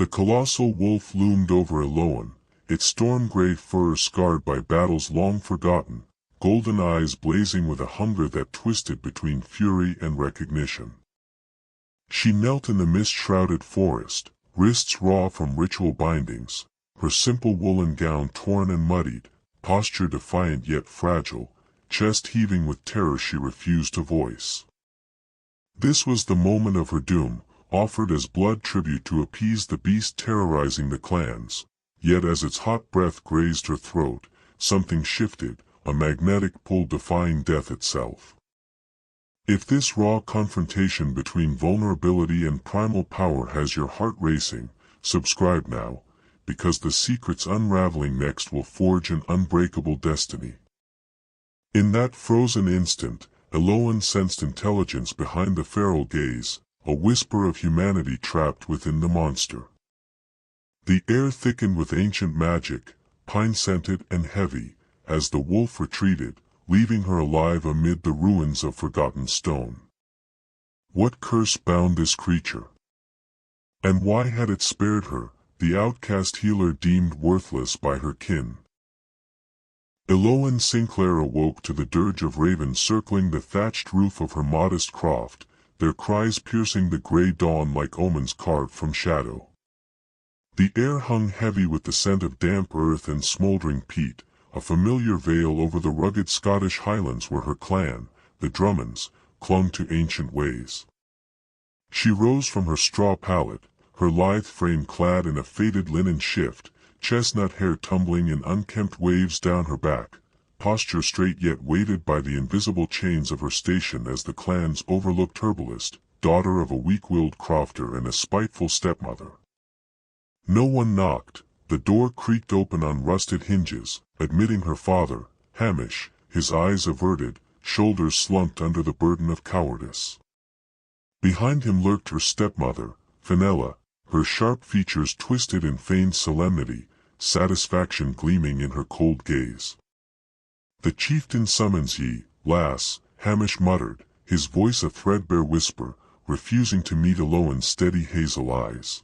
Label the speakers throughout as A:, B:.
A: The colossal wolf loomed over Elowen, its storm-gray fur scarred by battles long forgotten, golden eyes blazing with a hunger that twisted between fury and recognition. She knelt in the mist-shrouded forest, wrists raw from ritual bindings, her simple woolen gown torn and muddied, posture defiant yet fragile, chest heaving with terror she refused to voice. This was the moment of her doom, offered as blood tribute to appease the beast terrorizing the clans, yet as its hot breath grazed her throat, something shifted, a magnetic pull defying death itself. If this raw confrontation between vulnerability and primal power has your heart racing, subscribe now, because the secrets unraveling next will forge an unbreakable destiny. In that frozen instant, Elowen sensed intelligence behind the feral gaze, a whisper of humanity trapped within the monster. The air thickened with ancient magic, pine-scented and heavy, as the wolf retreated, leaving her alive amid the ruins of forgotten stone. What curse bound this creature? And why had it spared her, the outcast healer deemed worthless by her kin? Elowen Sinclair awoke to the dirge of ravens circling the thatched roof of her modest croft, their cries piercing the grey dawn like omens carved from shadow. The air hung heavy with the scent of damp earth and smouldering peat, a familiar veil over the rugged Scottish highlands where her clan, the Drummonds, clung to ancient ways. She rose from her straw pallet, her lithe frame clad in a faded linen shift, chestnut hair tumbling in unkempt waves down her back, posture straight yet weighted by the invisible chains of her station as the clan's overlooked herbalist, daughter of a weak-willed crofter and a spiteful stepmother. No one knocked. The door creaked open on rusted hinges, admitting her father, Hamish, his eyes averted, shoulders slumped under the burden of cowardice. Behind him lurked her stepmother, Fenella, her sharp features twisted in feigned solemnity, satisfaction gleaming in her cold gaze. "The chieftain summons ye, lass," Hamish muttered, his voice a threadbare whisper, refusing to meet Elowen's steady hazel eyes.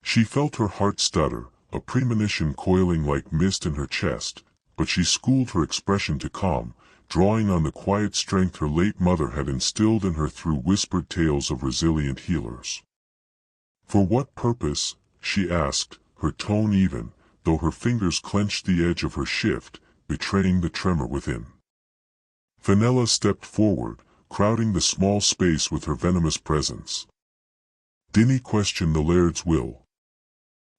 A: She felt her heart stutter, a premonition coiling like mist in her chest, but she schooled her expression to calm, drawing on the quiet strength her late mother had instilled in her through whispered tales of resilient healers. "For what purpose?" she asked, her tone even, though her fingers clenched the edge of her shift, betraying the tremor within. Fenella stepped forward, crowding the small space with her venomous presence. "Dinna question the laird's will.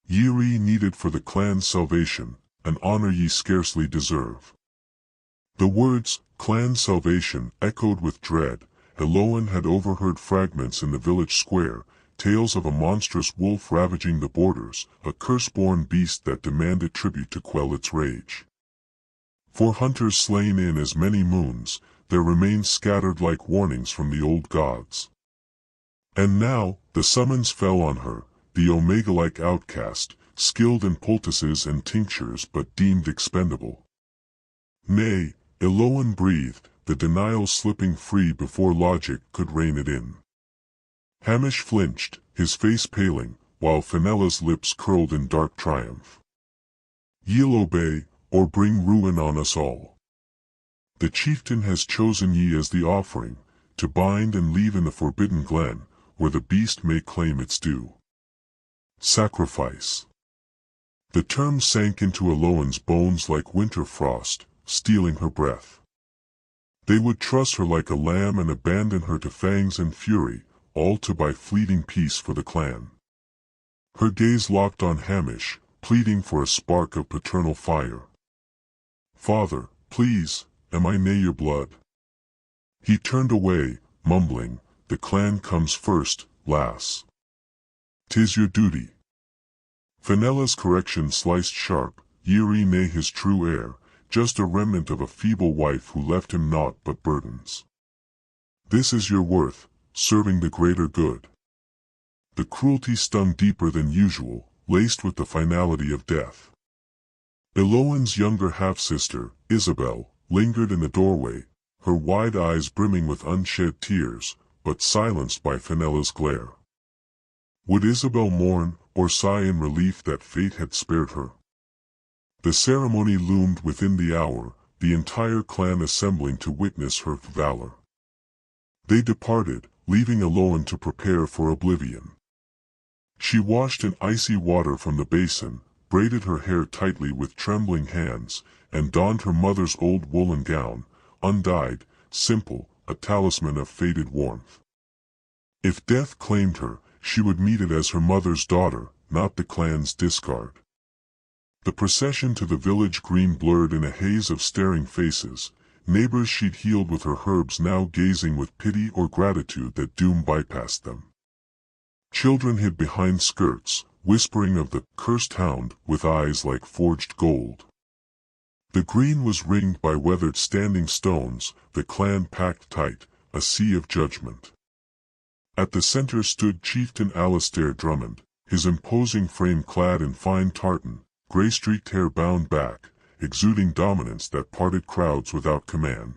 A: Ye needed for the clan's salvation, an honor ye scarcely deserve." The words, clan salvation, echoed with dread. Elowen had overheard fragments in the village square, tales of a monstrous wolf ravaging the borders, a curse-born beast that demanded tribute to quell its rage. For hunters slain in as many moons, their remains scattered like warnings from the old gods. And now, the summons fell on her, the omega-like outcast, skilled in poultices and tinctures but deemed expendable. "Nay," Elowen breathed, the denial slipping free before logic could rein it in. Hamish flinched, his face paling, while Fenella's lips curled in dark triumph. "Ye'll obey, or bring ruin on us all. The chieftain has chosen ye as the offering, to bind and leave in the forbidden glen, where the beast may claim its due." Sacrifice. The term sank into Elowen's bones like winter frost, stealing her breath. They would truss her like a lamb and abandon her to fangs and fury, all to buy fleeting peace for the clan. Her gaze locked on Hamish, pleading for a spark of paternal fire. "Father, please, am I nae your blood?" He turned away, mumbling, "The clan comes first, lass. 'Tis your duty." Fenella's correction sliced sharp, "Ye nae his true heir, just a remnant of a feeble wife who left him naught but burdens. This is your worth, serving the greater good." The cruelty stung deeper than usual, laced with the finality of death. Elowen's younger half-sister, Isabel, lingered in the doorway, her wide eyes brimming with unshed tears, but silenced by Fenella's glare. Would Isabel mourn, or sigh in relief that fate had spared her. The ceremony loomed within the hour, the entire clan assembling to witness her valor. They departed, leaving Elowen to prepare for oblivion. She washed in icy water from the basin, braided her hair tightly with trembling hands, and donned her mother's old woolen gown, undyed, simple, a talisman of faded warmth. If death claimed her, she would meet it as her mother's daughter, not the clan's discard. The procession to the village green blurred in a haze of staring faces, neighbors she'd healed with her herbs now gazing with pity or gratitude that doom bypassed them. Children hid behind skirts, whispering of the cursed hound with eyes like forged gold. The green was ringed by weathered standing stones, the clan packed tight, a sea of judgment. At the center stood Chieftain Alastair Drummond, his imposing frame clad in fine tartan, gray-streaked hair bound back, exuding dominance that parted crowds without command.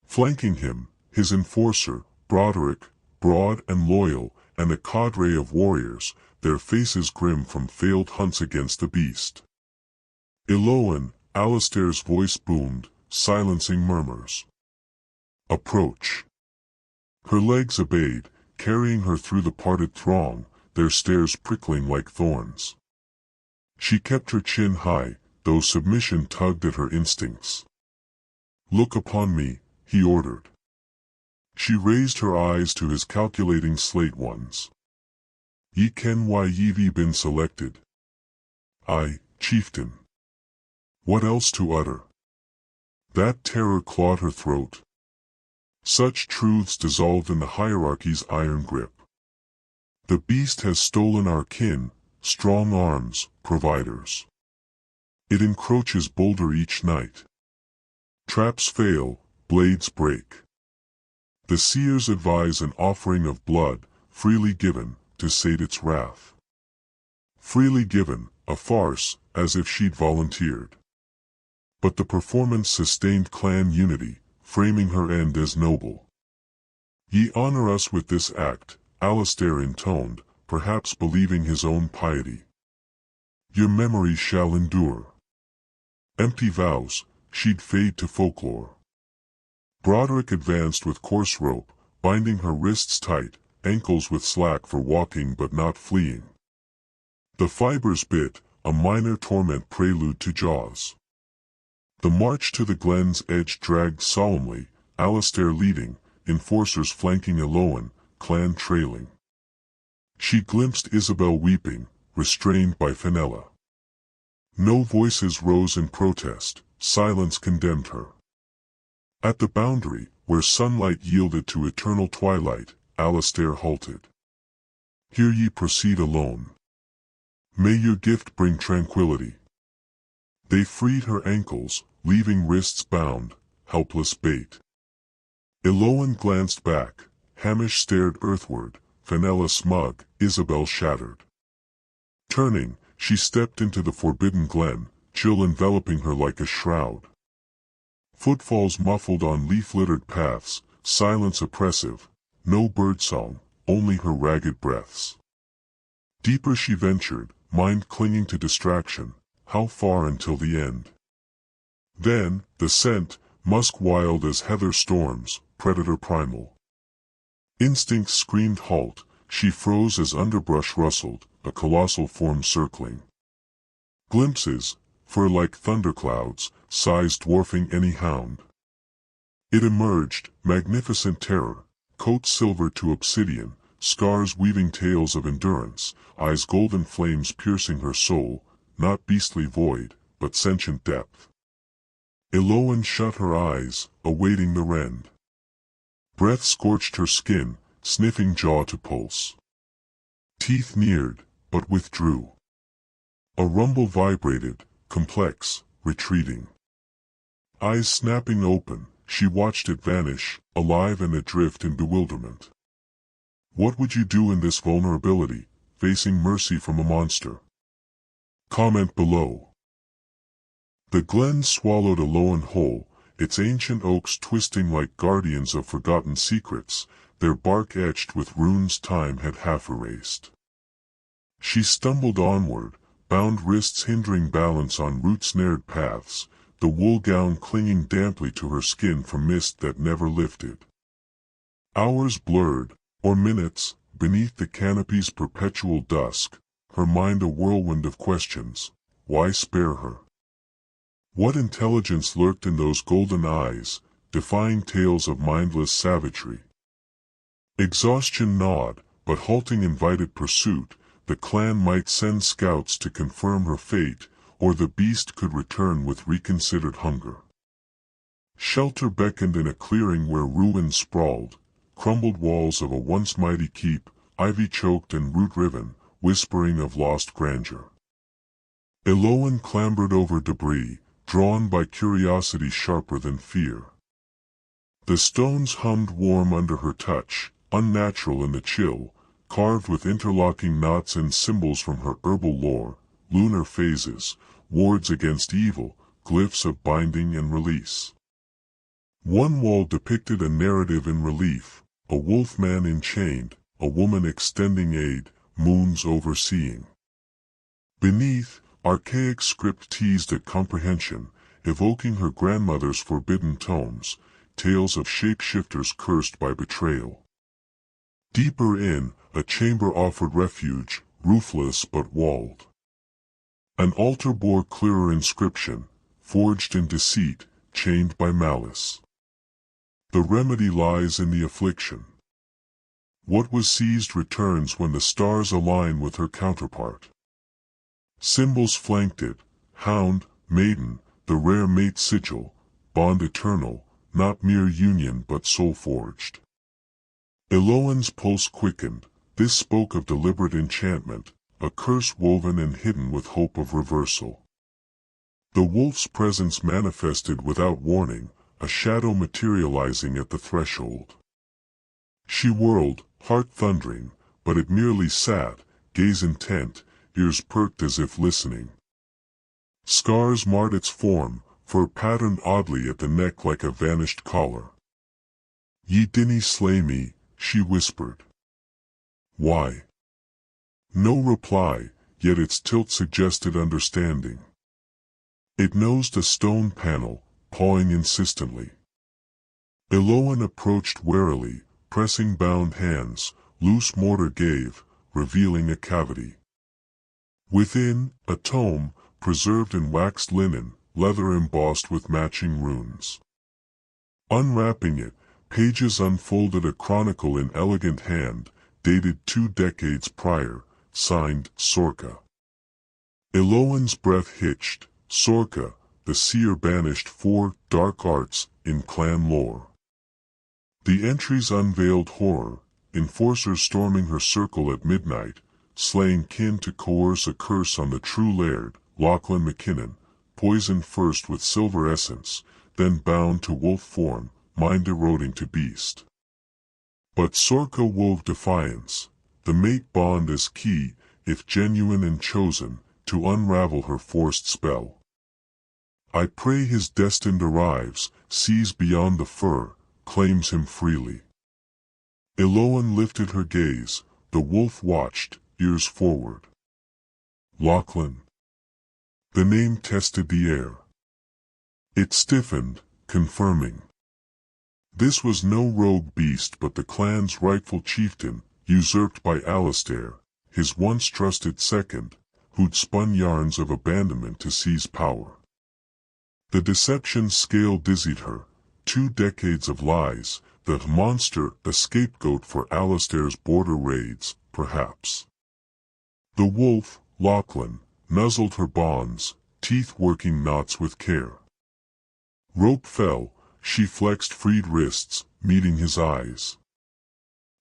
A: Flanking him, his enforcer, Broderick, broad and loyal, and a cadre of warriors, their faces grim from failed hunts against the beast. Elowen, Alastair's voice boomed, silencing murmurs. Approach. Her legs obeyed, carrying her through the parted throng, their stares prickling like thorns. She kept her chin high, though submission tugged at her instincts. Look upon me, he ordered. She raised her eyes to his calculating slate ones. Ye ken why ye've been selected? Aye, chieftain. What else to utter? That terror clawed her throat. Such truths dissolved in the hierarchy's iron grip. The beast has stolen our kin, strong arms, providers. It encroaches bolder each night. Traps fail, blades break. The seers advise an offering of blood, freely given, to sate its wrath. Freely given, a farce, as if she'd volunteered. But the performance sustained clan unity, framing her end as noble. Ye honor us with this act, Alastair intoned, perhaps believing his own piety. Your memory shall endure. Empty vows, she'd fade to folklore. Broderick advanced with coarse rope, binding her wrists tight, ankles with slack for walking but not fleeing. The fibers bit, a minor torment prelude to jaws. The march to the glen's edge dragged solemnly, Alastair leading, enforcers flanking Elowen, clan trailing. She glimpsed Isabel weeping, restrained by Fenella. No voices rose in protest, silence condemned her. At the boundary, where sunlight yielded to eternal twilight, Alastair halted. Here ye proceed alone. May your gift bring tranquility. They freed her ankles, leaving wrists bound, helpless bait. Elowen glanced back, Hamish stared earthward, Fenella smug, Isabel shattered. Turning, she stepped into the forbidden glen, chill enveloping her like a shroud. Footfalls muffled on leaf-littered paths, silence oppressive, no birdsong, only her ragged breaths. Deeper she ventured, mind clinging to distraction, how far until the end? Then, the scent, musk wild as heather storms, predator primal. Instincts screamed halt, she froze as underbrush rustled, a colossal form circling. Glimpses, fur-like thunderclouds, size dwarfing any hound. It emerged, magnificent terror, coat silver to obsidian, scars weaving tales of endurance, eyes golden flames piercing her soul, not beastly void, but sentient depth. Elowen shut her eyes, awaiting the rend. Breath scorched her skin, sniffing jaw to pulse. Teeth neared, but withdrew. A rumble vibrated, complex, retreating. Eyes snapping open, she watched it vanish, alive and adrift in bewilderment. What would you do in this vulnerability, facing mercy from a monster? Comment below. The glen swallowed Elowen whole, its ancient oaks twisting like guardians of forgotten secrets, their bark etched with runes time had half erased. She stumbled onward, bound wrists hindering balance on root-snared paths, the wool gown clinging damply to her skin from mist that never lifted. Hours blurred, or minutes, beneath the canopy's perpetual dusk, her mind a whirlwind of questions. Why spare her? What intelligence lurked in those golden eyes, defying tales of mindless savagery? Exhaustion gnawed, but halting invited pursuit. The clan might send scouts to confirm her fate, or the beast could return with reconsidered hunger. Shelter beckoned in a clearing where ruins sprawled, crumbled walls of a once mighty keep, ivy-choked and root-riven, whispering of lost grandeur. Elowen clambered over debris, drawn by curiosity sharper than fear. The stones hummed warm under her touch, unnatural in the chill, carved with interlocking knots and symbols from her herbal lore, lunar phases, wards against evil, glyphs of binding and release. One wall depicted a narrative in relief, a wolf-man enchained, a woman extending aid, moons overseeing. Beneath, archaic script teased at comprehension, evoking her grandmother's forbidden tomes, tales of shapeshifters cursed by betrayal. Deeper in, a chamber offered refuge, roofless but walled. An altar bore clearer inscription, forged in deceit, chained by malice. The remedy lies in the affliction. What was seized returns when the stars align with her counterpart. Symbols flanked it, hound, maiden, the rare mate sigil, bond eternal, not mere union but soul-forged. Elowen's pulse quickened. This spoke of deliberate enchantment, a curse woven and hidden with hope of reversal. The wolf's presence manifested without warning, a shadow materializing at the threshold. She whirled, heart thundering, but it merely sat, gaze intent, ears perked as if listening. Scars marred its form, fur patterned oddly at the neck like a vanished collar. "Ye dinna slay me," she whispered. "Why?" No reply, yet its tilt suggested understanding. It nosed a stone panel, pawing insistently. Elowen approached warily, pressing bound hands, loose mortar gave, revealing a cavity. Within, a tome, preserved in waxed linen, leather embossed with matching runes. Unwrapping it, pages unfolded a chronicle in elegant hand, dated 2 decades prior, signed Sorka. Elowen's breath hitched. Sorka, the seer banished 4 dark arts in clan lore. The entries unveiled horror, enforcers storming her circle at midnight, slaying kin to coerce a curse on the true laird, Lachlan MacKinnon, poisoned first with silver essence, then bound to wolf form, mind eroding to beast. But Sorka wove defiance. The mate bond is key, if genuine and chosen, to unravel her forced spell. I pray his destined arrives, sees beyond the fur, claims him freely. Elowen lifted her gaze, the wolf watched, ears forward. Lachlan. The name tested the air. It stiffened, confirming. This was no rogue beast but the clan's rightful chieftain, usurped by Alistair, his once trusted second, who'd spun yarns of abandonment to seize power. The deception's scale dizzied her, 2 decades of lies, the monster a scapegoat for Alistair's border raids, perhaps. The wolf, Lachlan, nuzzled her bonds, teeth working knots with care. Rope fell, she flexed freed wrists, meeting his eyes.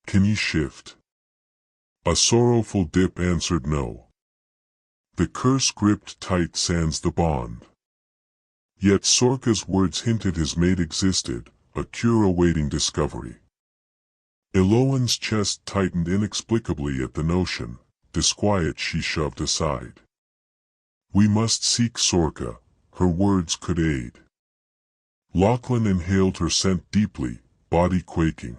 A: "Can ye shift?" A sorrowful dip answered no. The curse gripped tight sans the bond. Yet Sorka's words hinted his mate existed, a cure awaiting discovery. Elowen's chest tightened inexplicably at the notion, disquiet she shoved aside. We must seek Sorka, her words could aid. Lachlan inhaled her scent deeply, body quaking.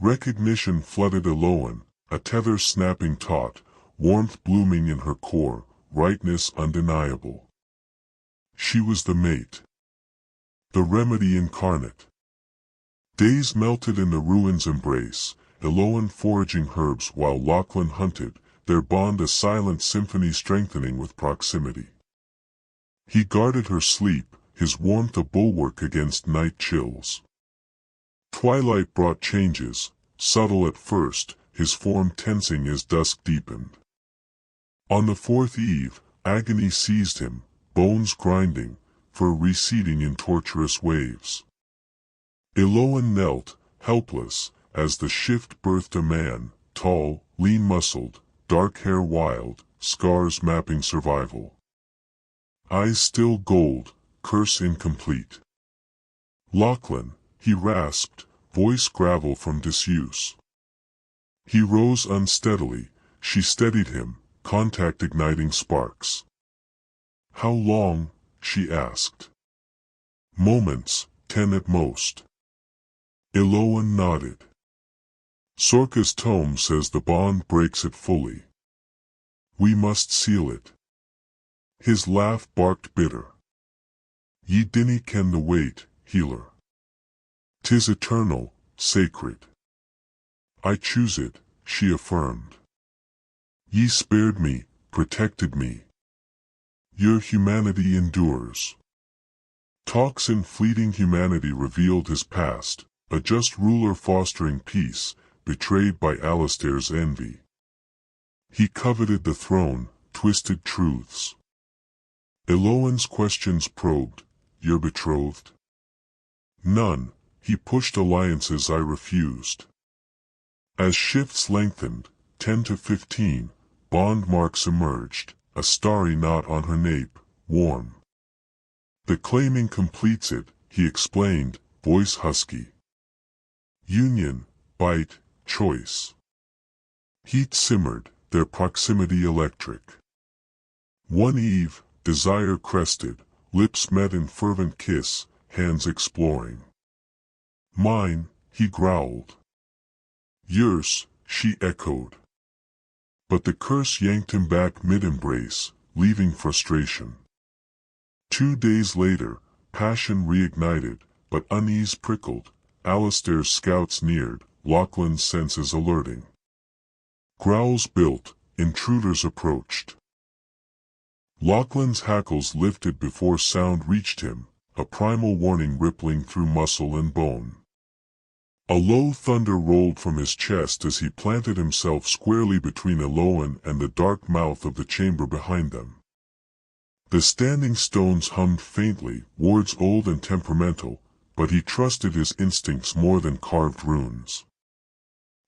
A: Recognition flooded Elowen, a tether snapping taut, warmth blooming in her core, rightness undeniable. She was the mate. The remedy incarnate. Days melted in the ruin's embrace, Elowen foraging herbs while Lachlan hunted, their bond a silent symphony strengthening with proximity. He guarded her sleep, his warmth a bulwark against night chills. Twilight brought changes, subtle at first, his form tensing as dusk deepened. On the fourth eve, agony seized him, bones grinding, fur receding in torturous waves. Elowen knelt, helpless, as the shift birthed a man, tall, lean-muscled, dark hair wild, scars mapping survival. Eyes still gold, curse incomplete. Lachlan, he rasped, voice gravel from disuse. He rose unsteadily, she steadied him, contact igniting sparks. How long? She asked. Moments, 10 at most. Elowen nodded. Sorka's tome says the bond breaks it fully. We must seal it. His laugh barked bitter. Ye dinna ken the weight, healer. 'Tis eternal, sacred. I choose it, she affirmed. Ye spared me, protected me. Your humanity endures. Talks in fleeting humanity revealed his past, a just ruler fostering peace, betrayed by Alistair's envy. He coveted the throne, twisted truths. Elowen's questions probed, you're betrothed? None, he pushed alliances I refused. As shifts lengthened, 10 to 15, bond marks emerged, a starry knot on her nape, warm. The claiming completes it, he explained, voice husky. Union, bite, choice. Heat simmered, their proximity electric. One eve, desire crested, lips met in fervent kiss, hands exploring. Mine, he growled. Yours, she echoed. But the curse yanked him back mid-embrace, leaving frustration. 2 days later, passion reignited, but unease prickled. Alistair's scouts neared, Lachlan's senses alerting. Growls built, intruders approached. Lachlan's hackles lifted before sound reached him, a primal warning rippling through muscle and bone. A low thunder rolled from his chest as he planted himself squarely between Elowen and the dark mouth of the chamber behind them. The standing stones hummed faintly, words old and temperamental, but he trusted his instincts more than carved runes.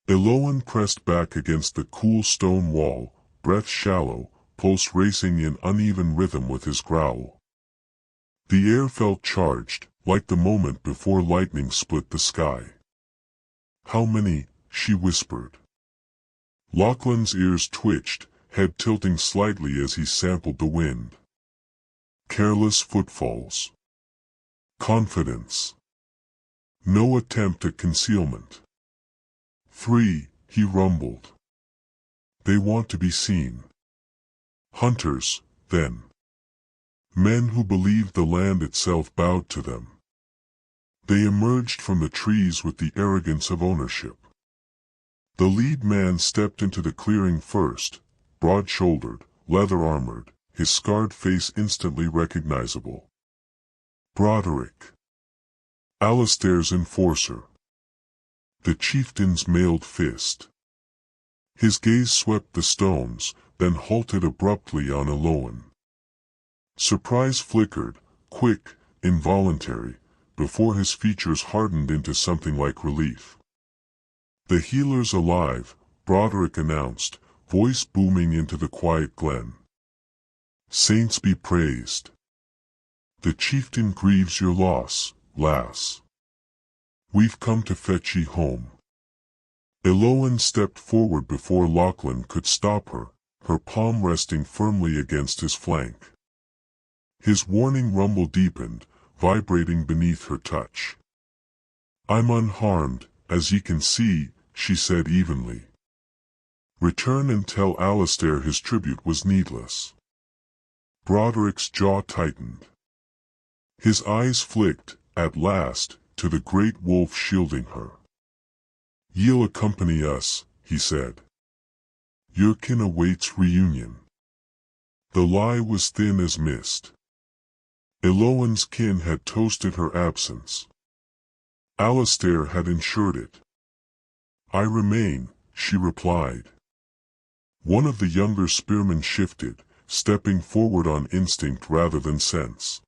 A: Elowen pressed back against the cool stone wall, breath shallow, pulse racing in uneven rhythm with his growl. The air felt charged, like the moment before lightning split the sky. How many? She whispered. Lachlan's ears twitched, head tilting slightly as he sampled the wind. Careless footfalls. Confidence. No attempt at concealment. 3, he rumbled. They want to be seen. Hunters, then. Men who believed the land itself bowed to them. They emerged from the trees with the arrogance of ownership. The lead man stepped into the clearing first, broad-shouldered, leather-armored, his scarred face instantly recognizable. Broderick. Alistair's enforcer. The chieftain's mailed fist. His gaze swept the stones, then halted abruptly on Elowen. Surprise flickered, quick, involuntary, before his features hardened into something like relief. The healer's alive, Broderick announced, voice booming into the quiet glen. Saints be praised. The chieftain grieves your loss, lass. We've come to fetch ye home. Elowen stepped forward before Lachlan could stop her, her palm resting firmly against his flank. His warning rumble deepened, vibrating beneath her touch. I'm unharmed, as ye can see, she said evenly. Return and tell Alistair his tribute was needless. Broderick's jaw tightened. His eyes flicked, at last, to the great wolf shielding her. "Ye'll accompany us," he said. "Your kin awaits reunion." The lie was thin as mist. Elowen's kin had toasted her absence. Alistair had ensured it. "I remain," she replied. One of the younger spearmen shifted, stepping forward on instinct rather than sense.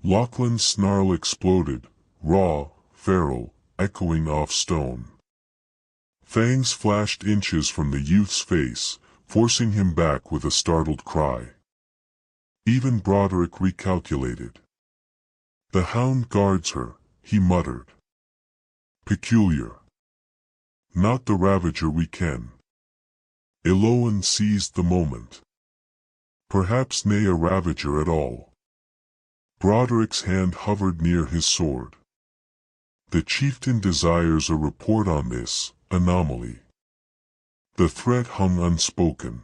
A: Lachlan's snarl exploded, raw, feral, echoing off stone. Fangs flashed inches from the youth's face, forcing him back with a startled cry. Even Broderick recalculated. "The hound guards her," he muttered. "Peculiar. Not the ravager we ken." Elowen seized the moment. Perhaps nay a ravager at all. Broderick's hand hovered near his sword. "The chieftain desires a report on this anomaly." The threat hung unspoken.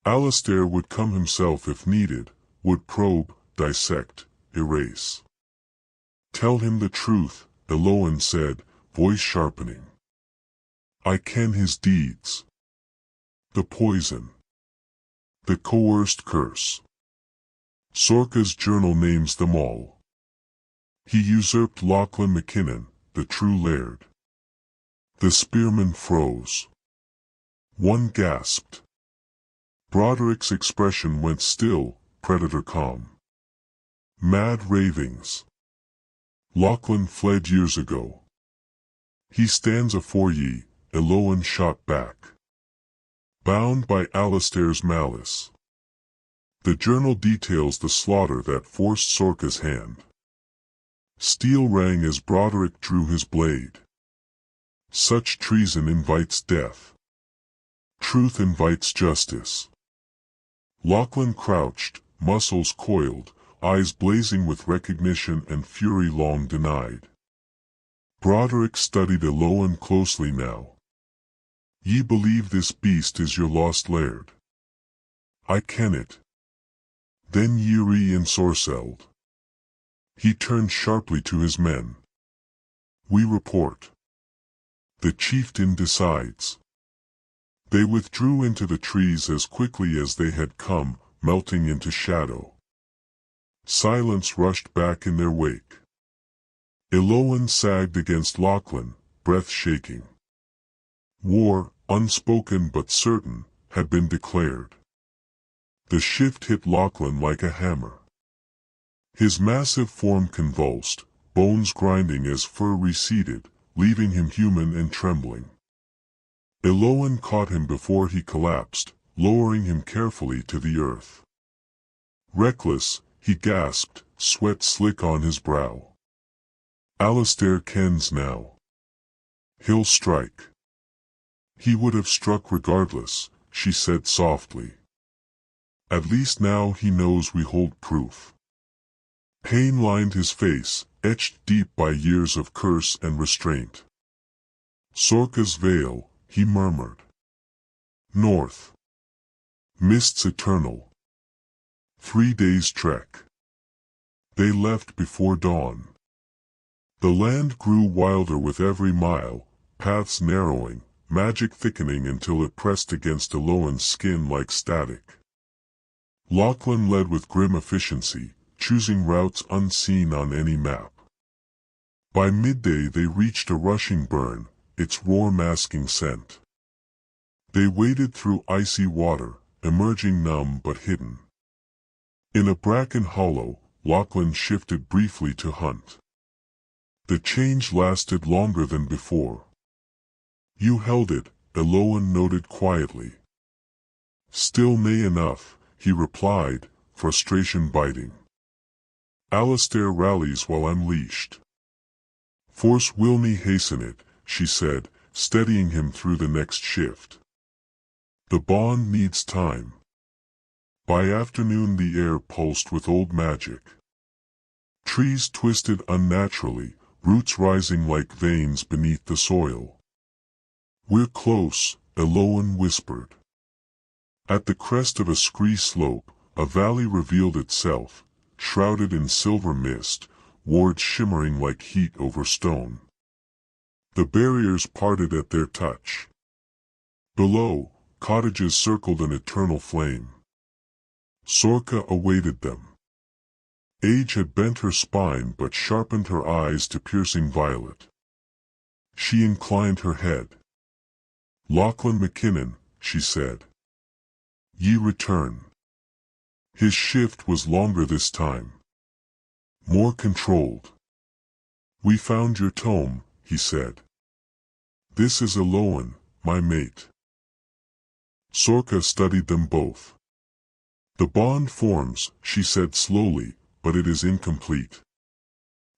A: Alistair would come himself if needed, would probe, dissect, erase. "Tell him the truth," Elowen said, voice sharpening. "I ken his deeds. The poison. The coerced curse. Sorka's journal names them all. He usurped Lachlan MacKinnon, the true laird." The spearman froze. One gasped. Broderick's expression went still, predator calm. "Mad ravings. Lachlan fled years ago. He stands afore ye," Elowen shot back. "Bound by Alistair's malice. The journal details the slaughter that forced Sorka's hand." Steel rang as Broderick drew his blade. "Such treason invites death. Truth invites justice." Lachlan crouched, muscles coiled, eyes blazing with recognition and fury long denied. Broderick studied Elowen closely now. "Ye believe this beast is your lost laird?" "I ken it." "Then ye re-ensorcelled." He turned sharply to his men. "We report. The chieftain decides." They withdrew into the trees as quickly as they had come, melting into shadow. Silence rushed back in their wake. Elowen sagged against Lachlan, breath shaking. War, unspoken but certain, had been declared. The shift hit Lachlan like a hammer. His massive form convulsed, bones grinding as fur receded, leaving him human and trembling. Elowen caught him before he collapsed, lowering him carefully to the earth. Reckless, he gasped, sweat slick on his brow. "Alistair kens now. He'll strike." "He would have struck regardless," she said softly. "At least now he knows we hold proof." Pain lined his face, etched deep by years of curse and restraint. "Sorka's veil," he murmured. "North. Mists eternal. 3 days' trek." They left before dawn. The land grew wilder with every mile, paths narrowing, magic thickening until it pressed against Elowen's skin like static. Lachlan led with grim efficiency, choosing routes unseen on any map. By midday they reached a rushing burn, its roar masking scent. They waded through icy water, emerging numb but hidden. In a bracken hollow, Lachlan shifted briefly to hunt. The change lasted longer than before. "You held it," Elowen noted quietly. "Still nay enough," he replied, frustration biting. "Alistair rallies while I'm leashed." "Force will me hasten it," she said, steadying him through the next shift. "The bond needs time." By afternoon the air pulsed with old magic. Trees twisted unnaturally, roots rising like veins beneath the soil. "We're close," Elowen whispered. At the crest of a scree slope, a valley revealed itself, shrouded in silver mist, wards shimmering like heat over stone. The barriers parted at their touch. Below, cottages circled an eternal flame. Sorka awaited them. Age had bent her spine but sharpened her eyes to piercing violet. She inclined her head. "Lachlan MacKinnon," she said. "Ye return." His shift was longer this time. More controlled. "We found your tome," he said. "This is Elowen, my mate." Sorka studied them both. "The bond forms," she said slowly, "but it is incomplete.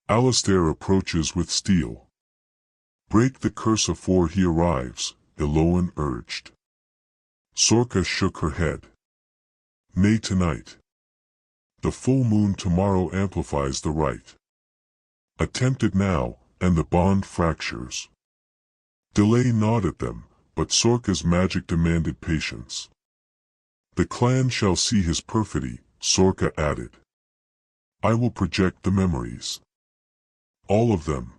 A: Alistair approaches with steel." "Break the curse afore he arrives," Elowen urged. Sorka shook her head. "Nay, tonight. The full moon tomorrow amplifies the rite. Attempt it now, and the bond fractures." Delay gnawed at them, but Sorka's magic demanded patience. "The clan shall see his perfidy," Sorka added. "I will project the memories. All of them."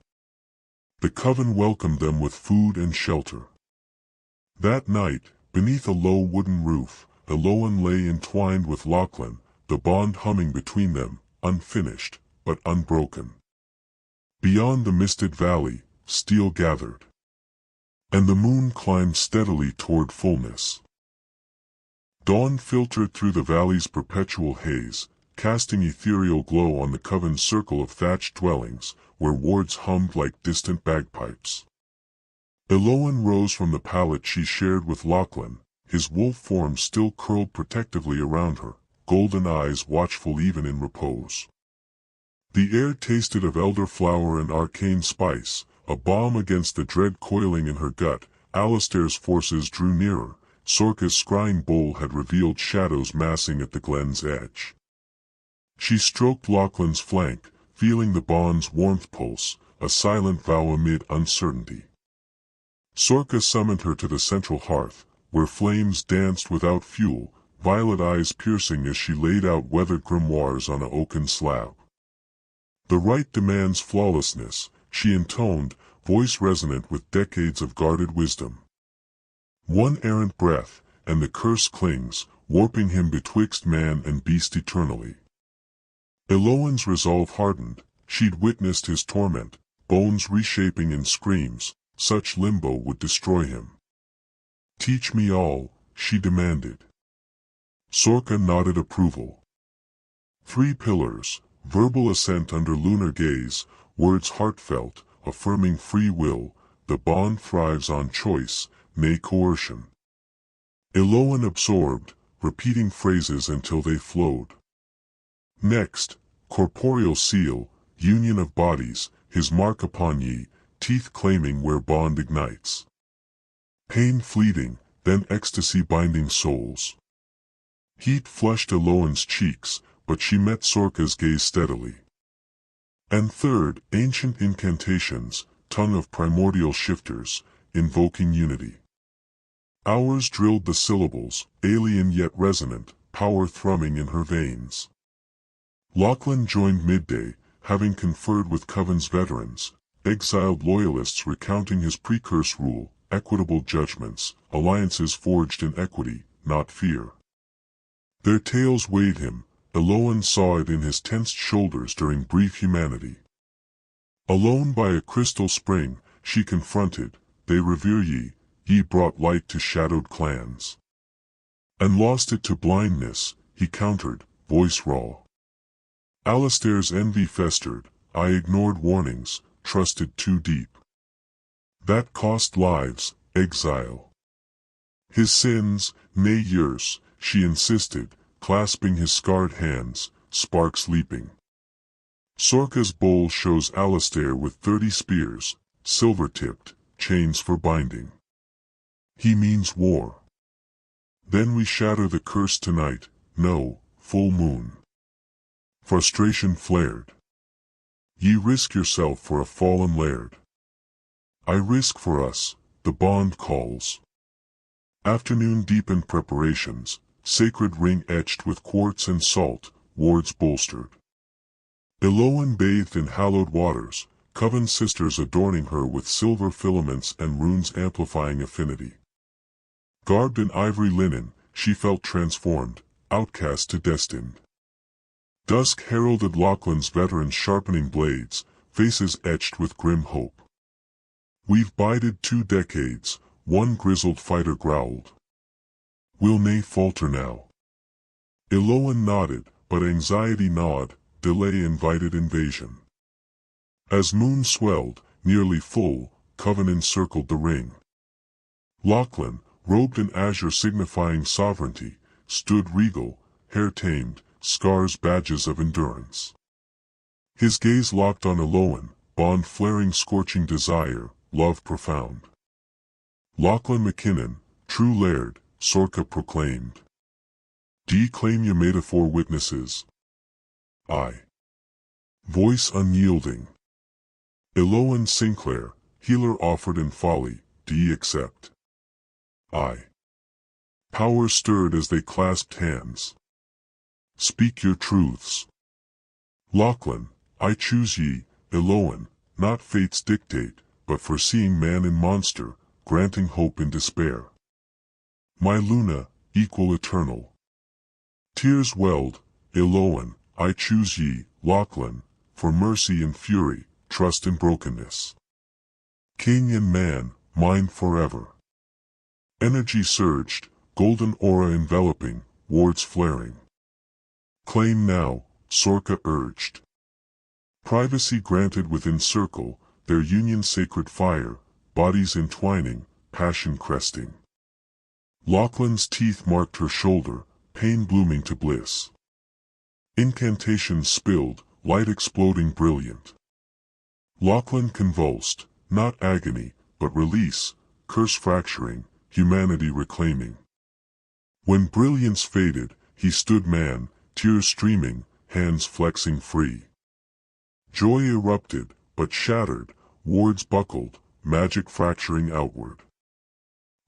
A: The coven welcomed them with food and shelter. That night, beneath a low wooden roof, Elowen lay entwined with Lachlan, the bond humming between them, unfinished, but unbroken. Beyond the misted valley, steel gathered. And the moon climbed steadily toward fullness. Dawn filtered through the valley's perpetual haze, casting ethereal glow on the coven's circle of thatched dwellings, where wards hummed like distant bagpipes. Elowen rose from the pallet she shared with Lachlan, his wolf form still curled protectively around her, golden eyes watchful even in repose. The air tasted of elderflower and arcane spice, a balm against the dread coiling in her gut. Alistair's forces drew nearer. Sorka's scrying bowl had revealed shadows massing at the glen's edge. She stroked Lachlan's flank, feeling the bond's warmth pulse, a silent vow amid uncertainty. Sorka summoned her to the central hearth, where flames danced without fuel, violet eyes piercing as she laid out weathered grimoires on an oaken slab. "The rite demands flawlessness," she intoned, voice resonant with decades of guarded wisdom. "One errant breath, and the curse clings, warping him betwixt man and beast eternally." Elowen's resolve hardened. She'd witnessed his torment, bones reshaping in screams. Such limbo would destroy him. "Teach me all," she demanded. Sorka nodded approval. 3 pillars, verbal assent under lunar gaze, words heartfelt, affirming free will. The bond thrives on choice, nay coercion. Elowen absorbed, repeating phrases until they flowed. Next, corporeal seal, union of bodies, his mark upon ye, teeth claiming where bond ignites. Pain fleeting, then ecstasy binding souls. Heat flushed Elowen's cheeks, but she met Sorka's gaze steadily. And third, ancient incantations, tongue of primordial shifters, invoking unity. Hours drilled the syllables, alien yet resonant, power thrumming in her veins. Lachlan joined midday, having conferred with Coven's veterans, exiled loyalists recounting his precurse rule, equitable judgments, alliances forged in equity, not fear. Their tales weighed him. Elowen saw it in his tensed shoulders during brief humanity. Alone by a crystal spring, she confronted, "They revere ye, ye brought light to shadowed clans." "And lost it to blindness," he countered, voice raw. Alistair's envy festered. "I ignored warnings, trusted too deep. That cost lives, exile." "His sins, nay yours," she insisted, clasping his scarred hands, sparks leaping. Sorka's bowl shows Alistair with 30 spears, silver-tipped, chains for binding. "He means war." "Then we shatter the curse tonight." "No, full moon." Frustration flared. "Ye risk yourself for a fallen laird." "I risk for us," the bond calls. Afternoon deepened preparations, sacred ring etched with quartz and salt, wards bolstered. Elowen bathed in hallowed waters, coven sisters adorning her with silver filaments and runes amplifying affinity. Garbed in ivory linen, she felt transformed, outcast to destined. Dusk heralded Lachlan's veterans sharpening blades, faces etched with grim hope. "We've bided 2 decades," one grizzled fighter growled. "Will nae falter now?" Elowen nodded, but anxiety gnawed, delay invited invasion. As moon swelled, nearly full, coven encircled the ring. Lachlan, robed in azure signifying sovereignty, stood regal, hair tamed, scars badges of endurance. His gaze locked on Elowen, bond flaring scorching desire, love profound. Lachlan MacKinnon, true laird, Sorcha proclaimed. "D'ye claim ye metaphor witnesses?" "Aye." Voice unyielding. Elowen Sinclair, healer offered in folly, d'ye accept? "Aye." Power stirred as they clasped hands. "Speak your truths." Lachlan, "I choose ye, Elowen, not fate's dictate, but foreseeing man in monster, granting hope in despair. My Luna, equal eternal." Tears welled. Elowen, "I choose ye, Lachlan, for mercy in fury, trust in brokenness. King and man, mine forever." Energy surged, golden aura enveloping, wards flaring. "Claim now," Sorcha urged. Privacy granted within circle, their union sacred fire, bodies entwining, passion cresting. Lachlan's teeth marked her shoulder, pain blooming to bliss. Incantations spilled, light exploding brilliant. Lachlan convulsed, not agony, but release, curse fracturing, humanity reclaiming. When brilliance faded, he stood man, tears streaming, hands flexing free. Joy erupted, but shattered, wards buckled, magic fracturing outward.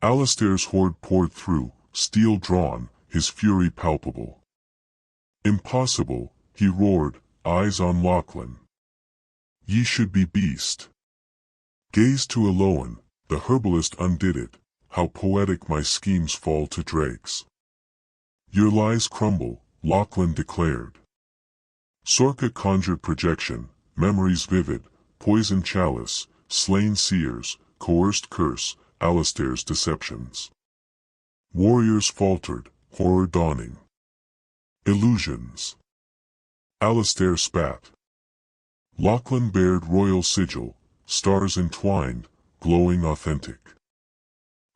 A: Alastair's horde poured through, steel drawn, his fury palpable. "Impossible," he roared, eyes on Lachlan. "Ye should be beast." Gaze to Elowen, the herbalist undid it, "How poetic my schemes fall to dregs." "Your lies crumble," Lachlan declared. Sorcha conjured projection, memories vivid, poison chalice, slain seers, coerced curse, Alastair's deceptions. Warriors faltered, horror dawning. "Illusions." Alastair spat. Lachlan bared royal sigil, stars entwined, glowing authentic.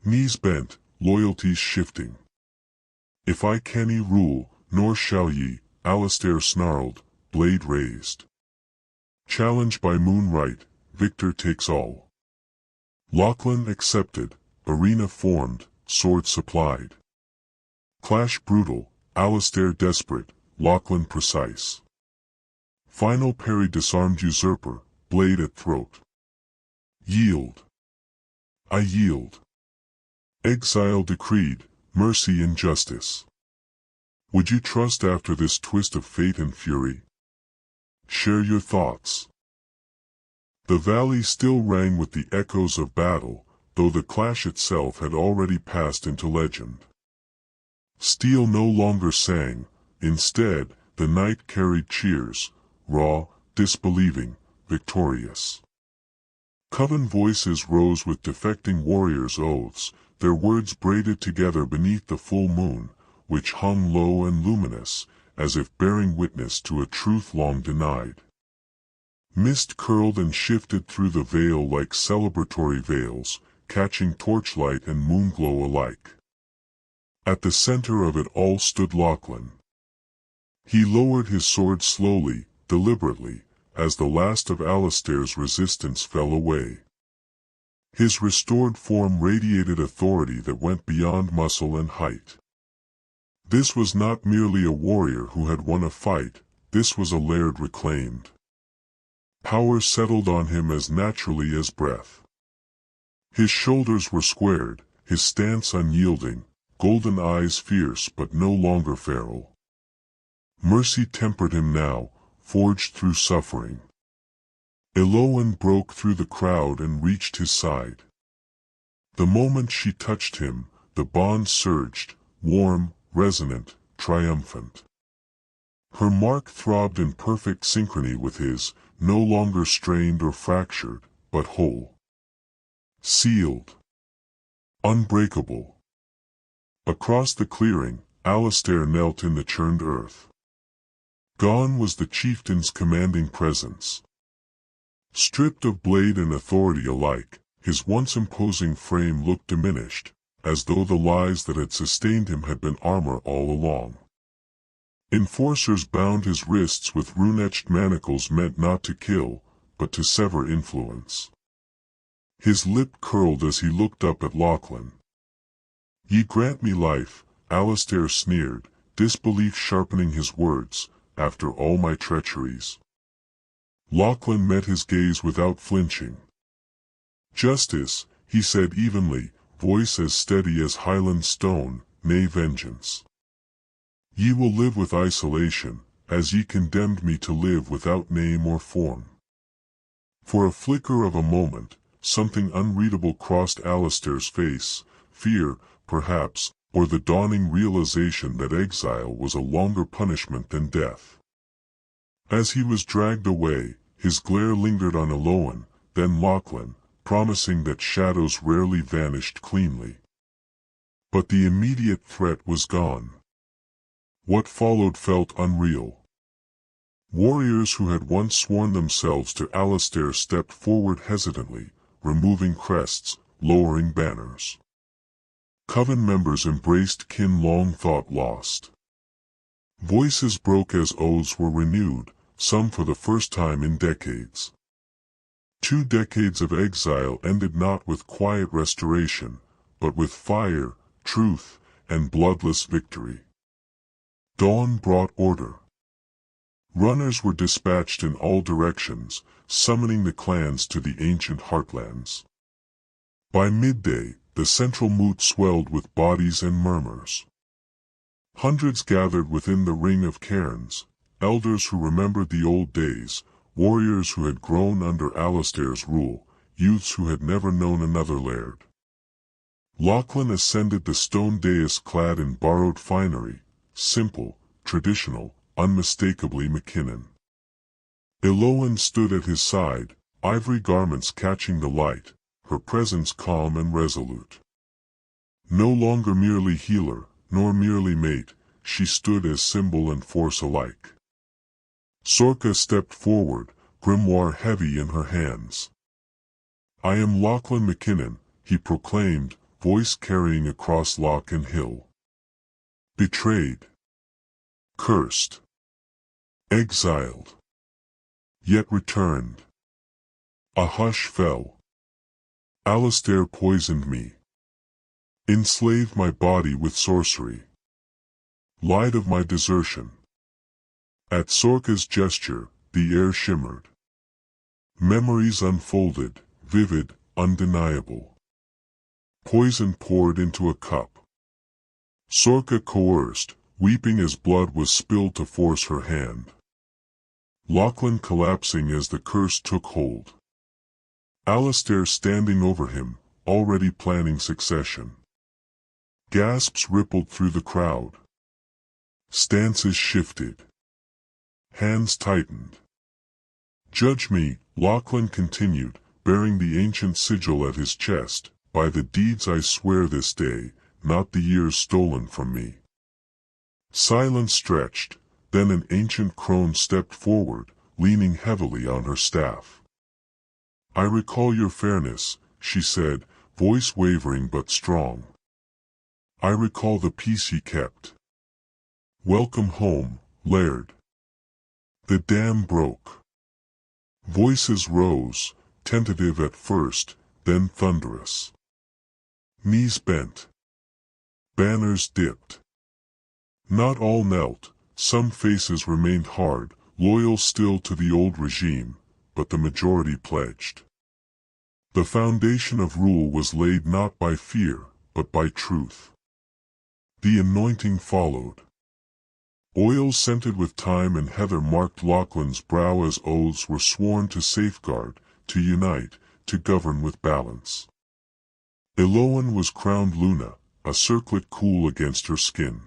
A: Knees bent, loyalties shifting. "If I canny rule, nor shall ye," Alastair snarled, blade raised. Challenged by moonlight, victor takes all. Lachlan accepted, arena formed, sword supplied. Clash brutal, Alastair desperate, Lachlan precise. Final parry disarmed usurper, blade at throat. "Yield." "I yield." Exile decreed, mercy and justice. Would you trust after this twist of fate and fury? Share your thoughts. The valley still rang with the echoes of battle, though the clash itself had already passed into legend. Steel no longer sang, instead, the night carried cheers, raw, disbelieving, victorious. Coven voices rose with defecting warriors' oaths, their words braided together beneath the full moon, which hung low and luminous, as if bearing witness to a truth long denied. Mist curled and shifted through the veil like celebratory veils, catching torchlight and moonglow alike. At the center of it all stood Lachlan. He lowered his sword slowly, deliberately, as the last of Alastair's resistance fell away. His restored form radiated authority that went beyond muscle and height. This was not merely a warrior who had won a fight, this was a laird reclaimed. Power settled on him as naturally as breath. His shoulders were squared, his stance unyielding, golden eyes fierce but no longer feral. Mercy tempered him now, forged through suffering. Elowen broke through the crowd and reached his side. The moment she touched him, the bond surged, warm, resonant, triumphant. Her mark throbbed in perfect synchrony with his, no longer strained or fractured, but whole. Sealed. Unbreakable. Across the clearing, Alistair knelt in the churned earth. Gone was the chieftain's commanding presence. Stripped of blade and authority alike, his once imposing frame looked diminished, as though the lies that had sustained him had been armor all along. Enforcers bound his wrists with rune-etched manacles meant not to kill, but to sever influence. His lip curled as he looked up at Lachlan. "Ye grant me life," Alistair sneered, disbelief sharpening his words, "after all my treacheries." Lachlan met his gaze without flinching. "Justice," he said evenly, voice as steady as Highland stone, "nay vengeance. Ye will live with isolation, as ye condemned me to live without name or form." For a flicker of a moment, something unreadable crossed Alistair's face, fear, perhaps, or the dawning realization that exile was a longer punishment than death. As he was dragged away, his glare lingered on Elowen, then Lachlan, promising that shadows rarely vanished cleanly. But the immediate threat was gone. What followed felt unreal. Warriors who had once sworn themselves to Alistair stepped forward hesitantly, removing crests, lowering banners. Coven members embraced kin long thought lost. Voices broke as oaths were renewed, some for the first time in decades. 2 decades of exile ended not with quiet restoration, but with fire, truth, and bloodless victory. Dawn brought order. Runners were dispatched in all directions, summoning the clans to the ancient heartlands. By midday, the central moot swelled with bodies and murmurs. Hundreds gathered within the ring of cairns, elders who remembered the old days, warriors who had grown under Alistair's rule, youths who had never known another laird. Lachlan ascended the stone dais clad in borrowed finery, simple, traditional, unmistakably MacKinnon. Elowen stood at his side, ivory garments catching the light, her presence calm and resolute. No longer merely healer, nor merely mate, she stood as symbol and force alike. Sorka stepped forward, grimoire heavy in her hands. "I am Lachlan MacKinnon," he proclaimed, voice carrying across loch and hill. "Betrayed. Cursed. Exiled. Yet returned." A hush fell. "Alistair poisoned me. Enslaved my body with sorcery. Lied of my desertion." At Sorka's gesture, the air shimmered. Memories unfolded, vivid, undeniable. Poison poured into a cup. Sorka coerced, weeping as blood was spilled to force her hand. Lachlan collapsing as the curse took hold. Alistair standing over him, already planning succession. Gasps rippled through the crowd. Stances shifted. Hands tightened. "Judge me," Lachlan continued, bearing the ancient sigil at his chest, "by the deeds I swear this day, not the years stolen from me." Silence stretched, then an ancient crone stepped forward, leaning heavily on her staff. "I recall your fairness," she said, voice wavering but strong. "I recall the peace ye kept. Welcome home, laird." The dam broke. Voices rose, tentative at first, then thunderous. Knees bent. Banners dipped. Not all knelt, some faces remained hard, loyal still to the old regime, but the majority pledged. The foundation of rule was laid not by fear, but by truth. The anointing followed. Oils scented with thyme and heather marked Lachlan's brow as oaths were sworn to safeguard, to unite, to govern with balance. Elowen was crowned Luna, a circlet cool against her skin.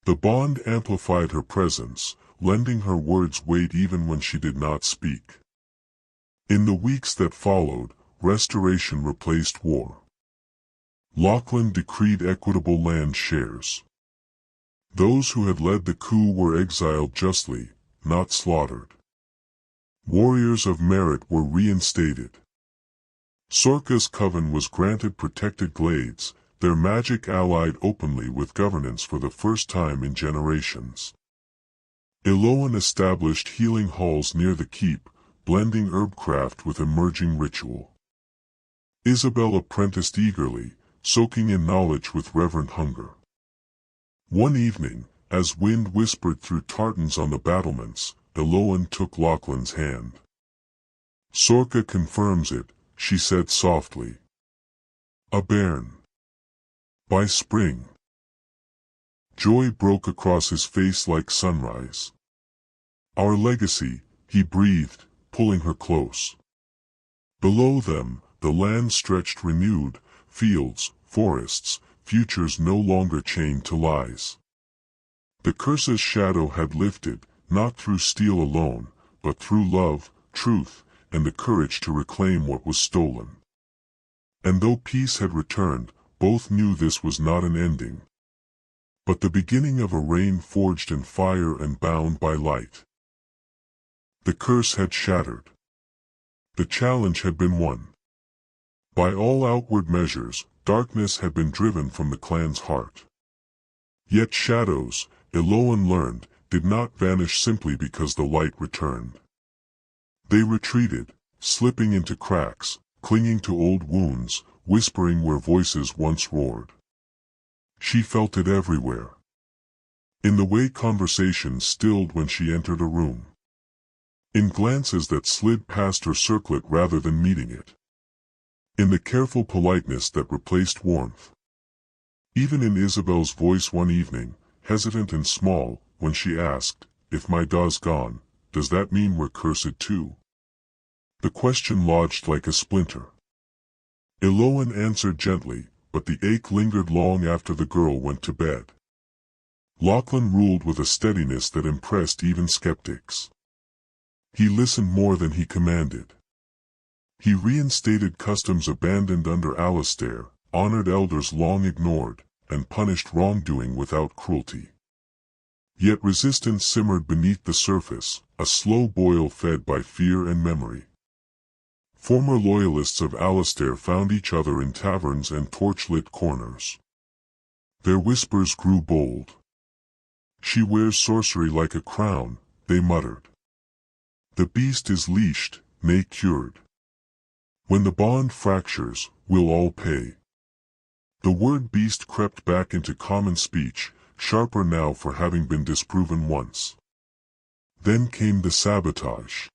A: The bond amplified her presence, lending her words weight even when she did not speak. In the weeks that followed, restoration replaced war. Lachlan decreed equitable land shares. Those who had led the coup were exiled justly, not slaughtered. Warriors of merit were reinstated. Sorca's coven was granted protected glades, their magic allied openly with governance for the first time in generations. Elowen established healing halls near the keep, blending herbcraft with emerging ritual. Isabel apprenticed eagerly, soaking in knowledge with reverent hunger. One evening, as wind whispered through tartans on the battlements, Elowen took Lachlan's hand. "Sorca confirms it," she said softly. "A bairn. By spring." Joy broke across his face like sunrise. "Our legacy," he breathed, pulling her close. Below them, the land stretched renewed, fields, forests, futures no longer chained to lies. The curse's shadow had lifted, not through steel alone, but through love, truth, and the courage to reclaim what was stolen. And though peace had returned, both knew this was not an ending, but the beginning of a reign forged in fire and bound by light. The curse had shattered. The challenge had been won. By all outward measures, darkness had been driven from the clan's heart. Yet shadows, Elowen learned, did not vanish simply because the light returned. They retreated, slipping into cracks, clinging to old wounds, whispering where voices once roared. She felt it everywhere. In the way conversation stilled when she entered a room. In glances that slid past her circlet rather than meeting it. In the careful politeness that replaced warmth. Even in Isabel's voice one evening, hesitant and small, when she asked, "If my da's gone, does that mean we're cursed too?" The question lodged like a splinter. Elowen answered gently, but the ache lingered long after the girl went to bed. Lachlan ruled with a steadiness that impressed even skeptics. He listened more than he commanded. He reinstated customs abandoned under Alistair, honored elders long ignored, and punished wrongdoing without cruelty. Yet resistance simmered beneath the surface, a slow boil fed by fear and memory. Former loyalists of Alistair found each other in taverns and torch-lit corners. Their whispers grew bold. "She wears sorcery like a crown," they muttered. "The beast is leashed, nay cured. When the bond fractures, we'll all pay." The word beast crept back into common speech, sharper now for having been disproven once. Then came the sabotage.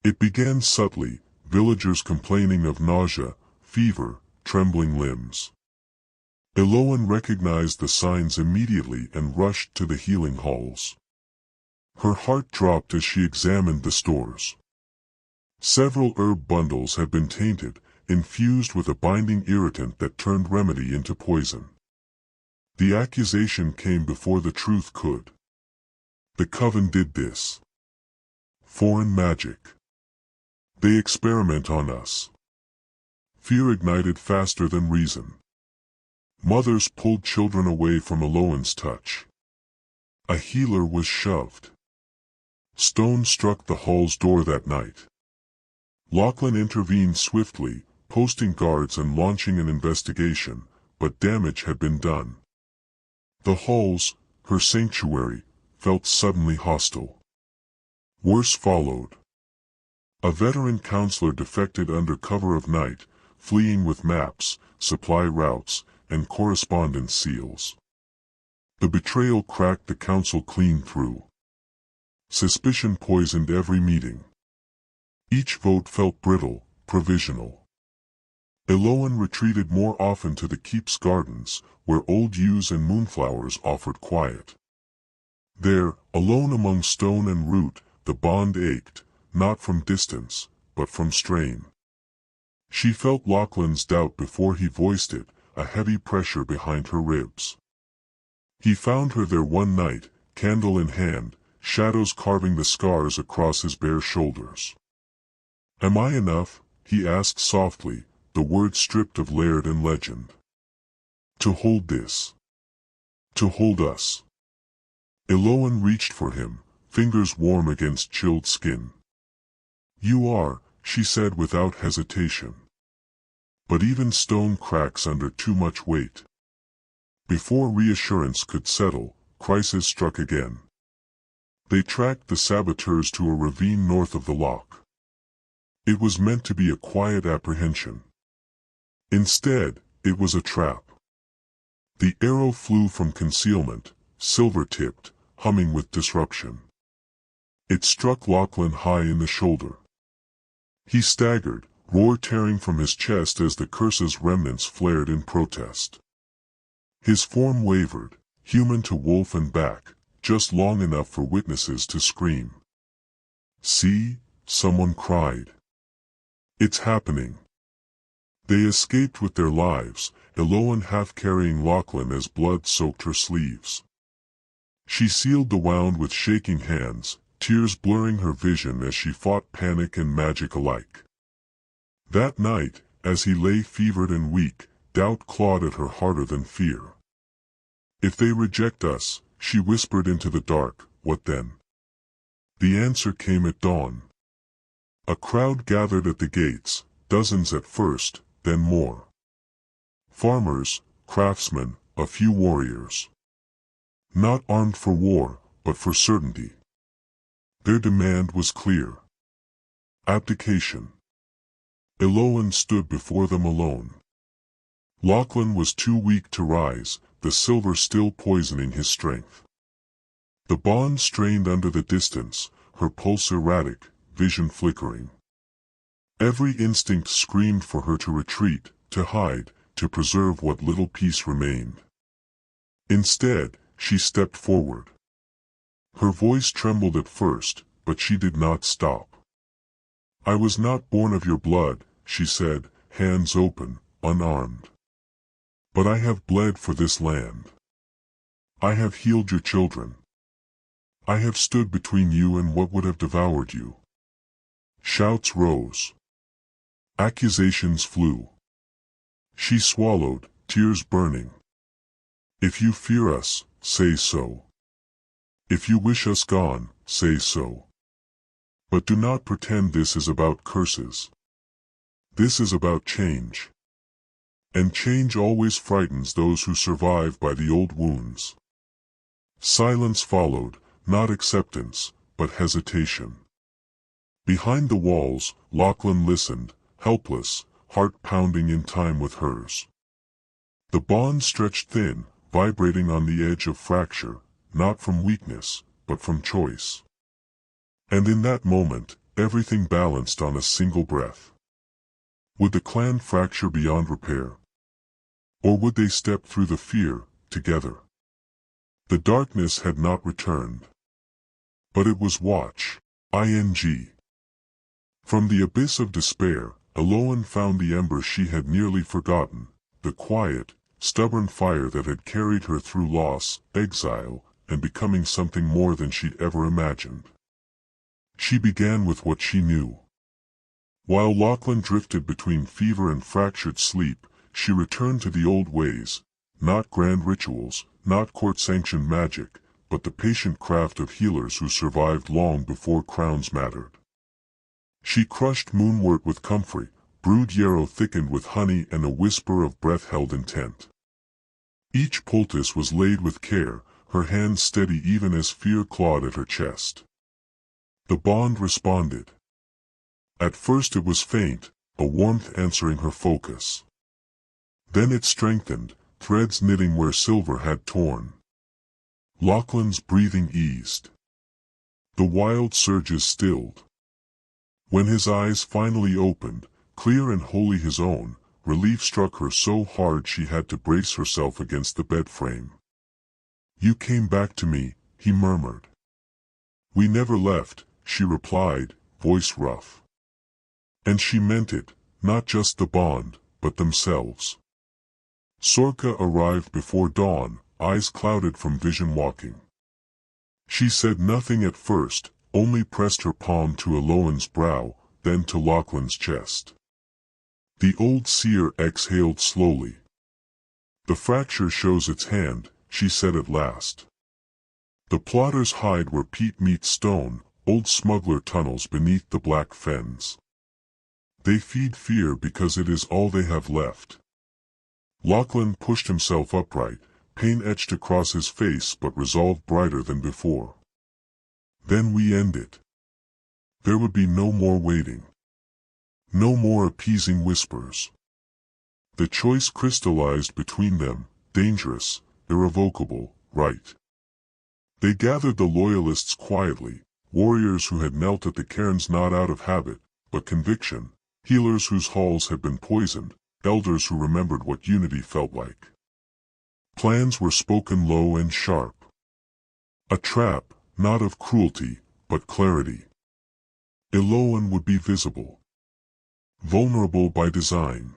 A: It began subtly, villagers complaining of nausea, fever, trembling limbs. Elowen recognized the signs immediately and rushed to the healing halls. Her heart dropped as she examined the stores. Several herb bundles had been tainted, infused with a binding irritant that turned remedy into poison. The accusation came before the truth could. The coven did this. Foreign magic. They experiment on us. Fear ignited faster than reason. Mothers pulled children away from Elowen's touch. A healer was shoved. Stone struck the hall's door that night. Lachlan intervened swiftly, posting guards and launching an investigation, but damage had been done. The halls, her sanctuary, felt suddenly hostile. Worse followed. A veteran counselor defected under cover of night, fleeing with maps, supply routes, and correspondence seals. The betrayal cracked the council clean through. Suspicion poisoned every meeting. Each vote felt brittle, provisional. Elowen retreated more often to the keep's gardens, where old yews and moonflowers offered quiet. There, alone among stone and root, the bond ached, not from distance, but from strain. She felt Lachlan's doubt before he voiced it, a heavy pressure behind her ribs. He found her there one night, candle in hand, shadows carving the scars across his bare shoulders. "Am I enough?" he asked softly, the words stripped of laird and legend. "To hold this. To hold us." Elowen reached for him, fingers warm against chilled skin. "You are," she said without hesitation. But even stone cracks under too much weight. Before reassurance could settle, crisis struck again. They tracked the saboteurs to a ravine north of the loch. It was meant to be a quiet apprehension. Instead, it was a trap. The arrow flew from concealment, silver-tipped, humming with disruption. It struck Lachlan high in the shoulder. He staggered, roar tearing from his chest as the curse's remnants flared in protest. His form wavered, human to wolf and back, just long enough for witnesses to scream. "See," someone cried. "It's happening." They escaped with their lives, Elowen half carrying Lachlan as blood soaked her sleeves. She sealed the wound with shaking hands, tears blurring her vision as she fought panic and magic alike. That night, as he lay fevered and weak, doubt clawed at her harder than fear. "If they reject us," she whispered into the dark, "what then?" The answer came at dawn. A crowd gathered at the gates, dozens at first, then more. Farmers, craftsmen, a few warriors. Not armed for war, but for certainty. Their demand was clear. Abdication. Elowen stood before them alone. Lachlan was too weak to rise, the silver still poisoning his strength. The bond strained under the distance, her pulse erratic, vision flickering. Every instinct screamed for her to retreat, to hide, to preserve what little peace remained. Instead, she stepped forward. Her voice trembled at first, but she did not stop. "I was not born of your blood," she said, hands open, unarmed. "But I have bled for this land. I have healed your children. I have stood between you and what would have devoured you." Shouts rose. Accusations flew. She swallowed, tears burning. "If you fear us, say so. If you wish us gone, say so. But do not pretend this is about curses. This is about change. And change always frightens those who survive by the old wounds." Silence followed, not acceptance, but hesitation. Behind the walls, Lachlan listened, helpless, heart pounding in time with hers. The bond stretched thin, vibrating on the edge of fracture, not from weakness, but from choice. And in that moment, everything balanced on a single breath. Would the clan fracture beyond repair? Or would they step through the fear, together? The darkness had not returned. But it was watch. From the abyss of despair, Elowen found the ember she had nearly forgotten, the quiet, stubborn fire that had carried her through loss, exile, and becoming something more than she'd ever imagined. She began with what she knew. While Lachlan drifted between fever and fractured sleep, she returned to the old ways, not grand rituals, not court-sanctioned magic, but the patient craft of healers who survived long before crowns mattered. She crushed moonwort with comfrey, brewed yarrow thickened with honey and a whisper of breath-held intent. Each poultice was laid with care, her hands steady even as fear clawed at her chest. The bond responded. At first it was faint, a warmth answering her focus. Then it strengthened, threads knitting where silver had torn. Lachlan's breathing eased. The wild surges stilled. When his eyes finally opened, clear and wholly his own, relief struck her so hard she had to brace herself against the bed frame. "You came back to me," he murmured. "We never left," she replied, voice rough. And she meant it, not just the bond, but themselves. Sorka arrived before dawn, eyes clouded from vision walking. She said nothing at first, only pressed her palm to Elowen's brow, then to Lachlan's chest. The old seer exhaled slowly. "The fracture shows its hand," she said at last. "The plotters hide where peat meets stone, old smuggler tunnels beneath the black fens. They feed fear because it is all they have left." Lachlan pushed himself upright, pain etched across his face but resolve brighter than before. "Then we end it. There would be no more waiting. No more appeasing whispers." The choice crystallized between them, dangerous, irrevocable, right. They gathered the loyalists quietly, warriors who had knelt at the cairns not out of habit, but conviction, healers whose halls had been poisoned, elders who remembered what unity felt like. Plans were spoken low and sharp. A trap, not of cruelty, but clarity. Elowen would be visible. Vulnerable by design.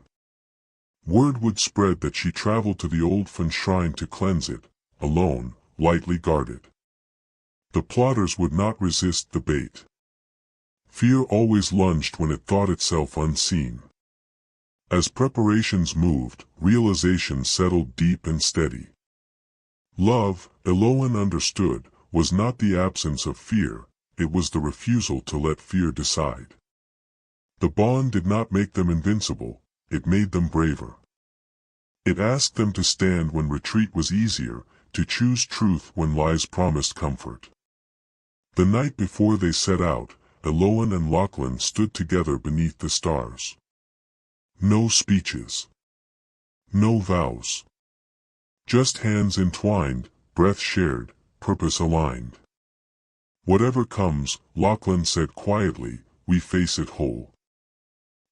A: Word would spread that she traveled to the old Fen shrine to cleanse it, alone, lightly guarded. The plotters would not resist the bait. Fear always lunged when it thought itself unseen. As preparations moved, realization settled deep and steady. Love, Elowen understood, was not the absence of fear, it was the refusal to let fear decide. The bond did not make them invincible, it made them braver. It asked them to stand when retreat was easier, to choose truth when lies promised comfort. The night before they set out, Elowen and Lachlan stood together beneath the stars. No speeches. No vows. Just hands entwined, breath shared, purpose aligned. "Whatever comes," Lachlan said quietly, "we face it whole."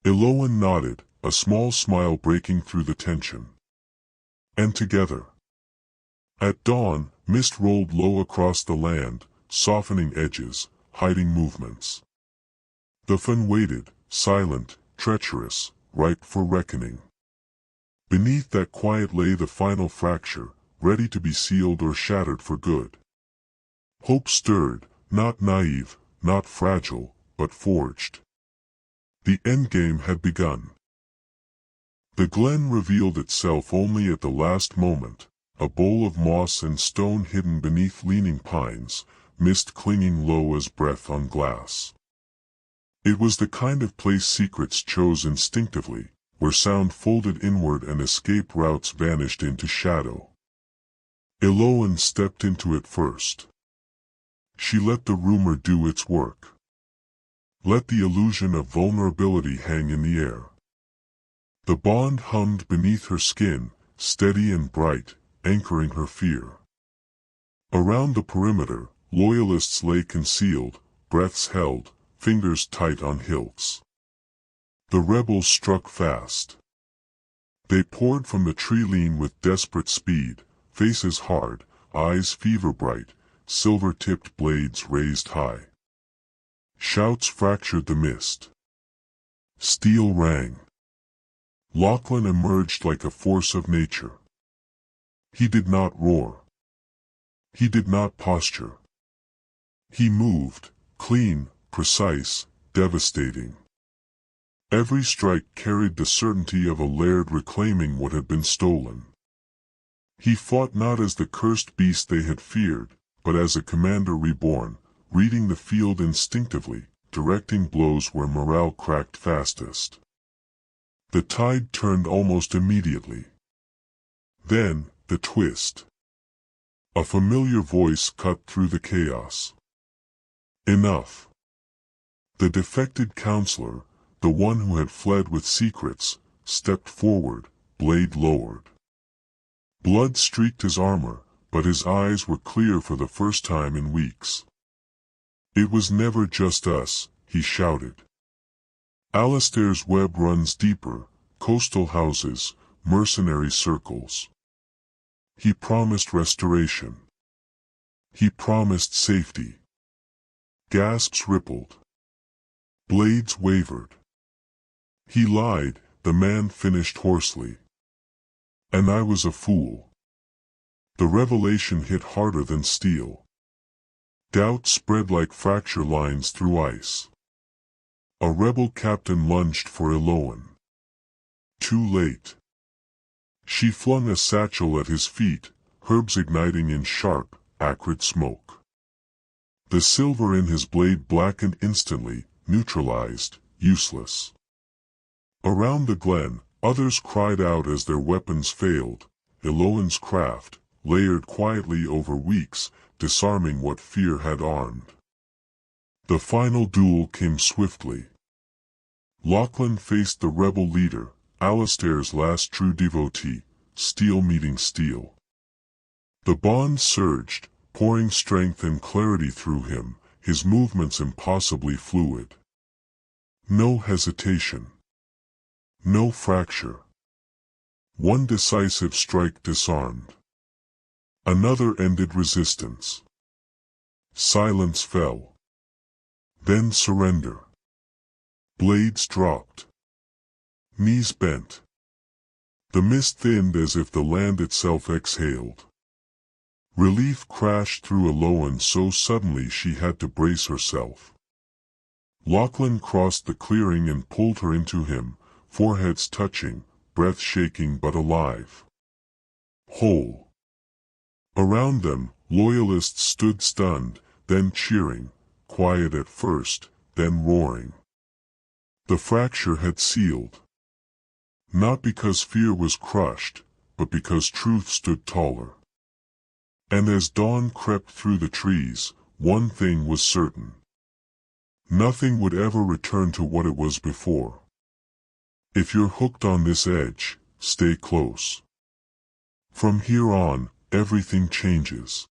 A: Elowen nodded, a small smile breaking through the tension. And together. At dawn, mist rolled low across the land, softening edges, hiding movements. The Fen waited, silent, treacherous, ripe for reckoning. Beneath that quiet lay the final fracture, ready to be sealed or shattered for good. Hope stirred, not naive, not fragile, but forged. The endgame had begun. The glen revealed itself only at the last moment, a bowl of moss and stone hidden beneath leaning pines, mist clinging low as breath on glass. It was the kind of place secrets chose instinctively, where sound folded inward and escape routes vanished into shadow. Elowen stepped into it first. She let the rumor do its work. Let the illusion of vulnerability hang in the air. The bond hummed beneath her skin, steady and bright, anchoring her fear. Around the perimeter, loyalists lay concealed, breaths held, fingers tight on hilts. The rebels struck fast. They poured from the tree-lean with desperate speed, faces hard, eyes fever-bright, silver-tipped blades raised high. Shouts fractured the mist. Steel rang. Lachlan emerged like a force of nature. He did not roar. He did not posture. He moved, clean, precise, devastating. Every strike carried the certainty of a laird reclaiming what had been stolen. He fought not as the cursed beast they had feared, but as a commander reborn, reading the field instinctively, directing blows where morale cracked fastest. The tide turned almost immediately. Then, the twist. A familiar voice cut through the chaos. Enough. The defected counselor, the one who had fled with secrets, stepped forward, blade lowered. Blood streaked his armor, but his eyes were clear for the first time in weeks. "It was never just us," he shouted. "Alistair's web runs deeper, coastal houses, mercenary circles. He promised restoration. He promised safety. Gasps rippled. Blades wavered. He lied, the man finished hoarsely. And I was a fool. The revelation hit harder than steel. Doubt spread like fracture lines through ice. A rebel captain lunged for Elowen. Too late. She flung a satchel at his feet, herbs igniting in sharp, acrid smoke. The silver in his blade blackened instantly, neutralized, useless. Around the glen, others cried out as their weapons failed. Elowen's craft, layered quietly over weeks, disarming what fear had armed. The final duel came swiftly. Lachlan faced the rebel leader, Alistair's last true devotee, steel meeting steel. The bond surged, pouring strength and clarity through him, his movements impossibly fluid. No hesitation. No fracture. One decisive strike disarmed. Another ended resistance. Silence fell. Then surrender. Blades dropped. Knees bent. The mist thinned as if the land itself exhaled. Relief crashed through Elowen so suddenly she had to brace herself. Lachlan crossed the clearing and pulled her into him, foreheads touching, breath shaking but alive. Whole. Around them, loyalists stood stunned, then cheering, quiet at first, then roaring. The fracture had sealed. Not because fear was crushed, but because truth stood taller. And as dawn crept through the trees, one thing was certain. Nothing would ever return to what it was before. If you're hooked on this edge, stay close. From here on, everything changes.